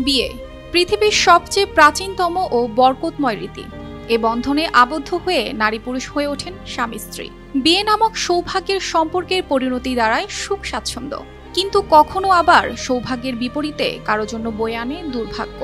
বিয়ে পৃথিবীর সবচেয়ে প্রাচীনতম ও বরকতময় রীতি। এ বন্ধনে আবদ্ধ হয়ে নারী পুরুষ হয়ে ওঠেন স্বামী স্ত্রী। বিয়ে নামক সৌভাগ্যের সম্পর্কের পরিণতি দাঁড়ায় সুখ স্বাচ্ছন্দ্য, কিন্তু কখনো আবার সৌভাগ্যের বিপরীতে কারো জন্য বয়ে আনে দুর্ভাগ্য।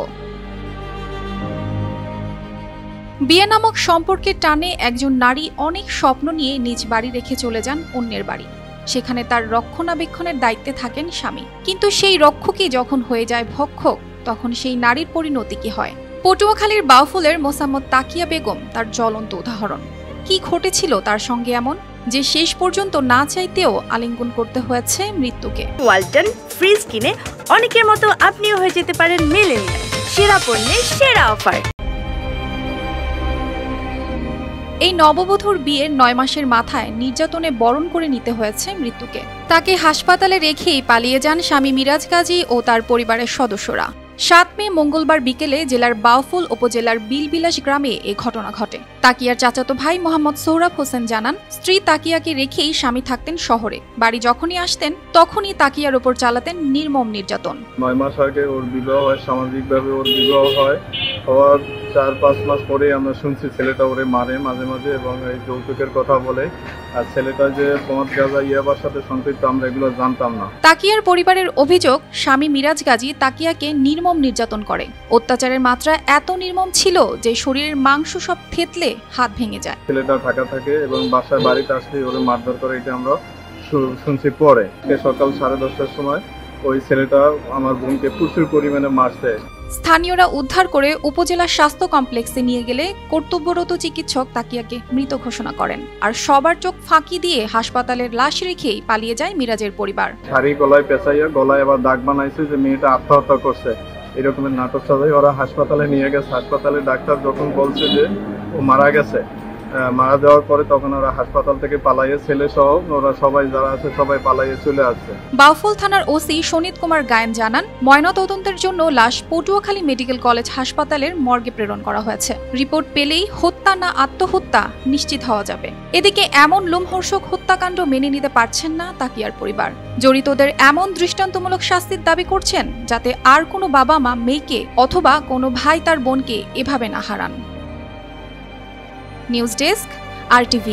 বিয়ে নামক সম্পর্কের টানে একজন নারী অনেক স্বপ্ন নিয়ে নিজ বাড়ি রেখে চলে যান অন্যের বাড়ি। সেখানে তার রক্ষণাবেক্ষণের দায়িত্বে থাকেন স্বামী, কিন্তু সেই রক্ষকই যখন হয়ে যায় ভক্ষক, তখন সেই নারীর পরিণতি কি হয়? পটুয়াখালীর বাউফলের মোসাম্মদ তাকিয়া বেগম তার জ্বলন্ত উদাহরণ। কি ঘটেছিল তার সঙ্গে এমন যে শেষ পর্যন্ত না চাইতেও আলিঙ্গন করতে হয়েছে মৃত্যুকে? ওয়ালটন ফ্রিজ কিনে অনেকের মতো আপনিও হয়ে যেতে পারেন মিলেনিয়াল। সেরা পণ্যের সেরা অফার। এই নববধূর বিয়ের ৯ মাসের মাথায় নির্যাতনে বরণ করে নিতে হয়েছে মৃত্যুকে। তাকে হাসপাতালে রেখেই পালিয়ে যান স্বামী মিরাজ গাজী ও তার পরিবারের সদস্যরা। ৭ মে মঙ্গলবার বিকেলে জেলার বাউফল উপজেলার বিলবিলাস গ্রামে এ ঘটনা ঘটে। তাকিয়ার চাচাতো ভাই মোহাম্মদ সোহরাব হোসেন জানান, স্ত্রী তাকিয়াকে রেখেই স্বামী থাকতেন শহরে। বাড়ি যখনই আসতেন তখনই তাকিয়ার উপর চালাতেন নির্মম নির্যাতন। ৯ মাস আগে ওর বিবাহ হয়, সামাজিকভাবে ওর বিবাহ হয়। হওয়ার ৪-৫ মাস পরে আমরা শুনছি ছেলেটা ওরে মারে মাঝে মাঝে এবং এই যৌতুকের কথা বলে। আর ছেলেটা যে মদ গাঁজা ইয়াবার সাথে সম্পৃক্ত, আমরা এগুলো জানতাম না। তাকিয়ার পরিবারের অভিযোগ, স্বামী মিরাজ গাজী তাকিয়াকে নির্মম নির্যাতন করে। অত্যাচারের মাত্রা এত নির্মম ছিল যে শরীরের মাংস সব থেতলে হাত ভেঙে যায়। ছেলেটা ঢাকা থাকে এবং বাসায় বাড়িতে আসলে ওরে মারধর করে, এটা আমরা শুনছি পরে। সকাল 10:30টার সময় ওই ছেলেটা আমার বোনকে প্রচুর পরিমাণে মারছে। স্থানীয়রা উদ্ধার করে উপজেলা স্বাস্থ্য কমপ্লেক্সে নিয়ে গেলে কর্তব্যরত চিকিৎসক তাকিয়াকে মৃত ঘোষণা করেন। আর সবার চোখ ফাঁকি দিয়ে হাসপাতালের লাশ রেখেই পালিয়ে যায় মিরাজের পরিবার। শাড়ি গলায় পেঁচাইয়া গলায় আবার দাগ বানাইছে যে মেয়েটা আত্মহত্যা করছে, এরকমের নাটক সাজাই ওরা হাসপাতালে নিয়ে গেছে। হাসপাতালে ডাক্তার যখন বলছে যে ও মারা গেছে, মারা যাওয়ার পরে তখন ওরা হাসপাতাল থেকে পালাইয়ে, ছেলে সহ ওরা সবাই যারা আছে সবাই পালাইয়ে চলে আসছে। বাউফল থানার ওসি শোনিত কুমার গায়েন জানান, ময়নাতদন্তের জন্য লাশ পটুয়াখালী মেডিকেল কলেজ হাসপাতালের মর্গে প্রেরণ করা হয়েছে। রিপোর্ট পেলেই হত্যা না আত্মহত্যা নিশ্চিত হওয়া যাবে। এদিকে এমন লোমহর্ষক হত্যাকাণ্ড মেনে নিতে পারছেন না তাকিয়ার পরিবার। জড়িতদের এমন দৃষ্টান্তমূলক শাস্তির দাবি করছেন যাতে আর কোনো বাবা মা মেয়েকে অথবা কোনো ভাই তার বোনকে এভাবে না হারান। News desk, RTV।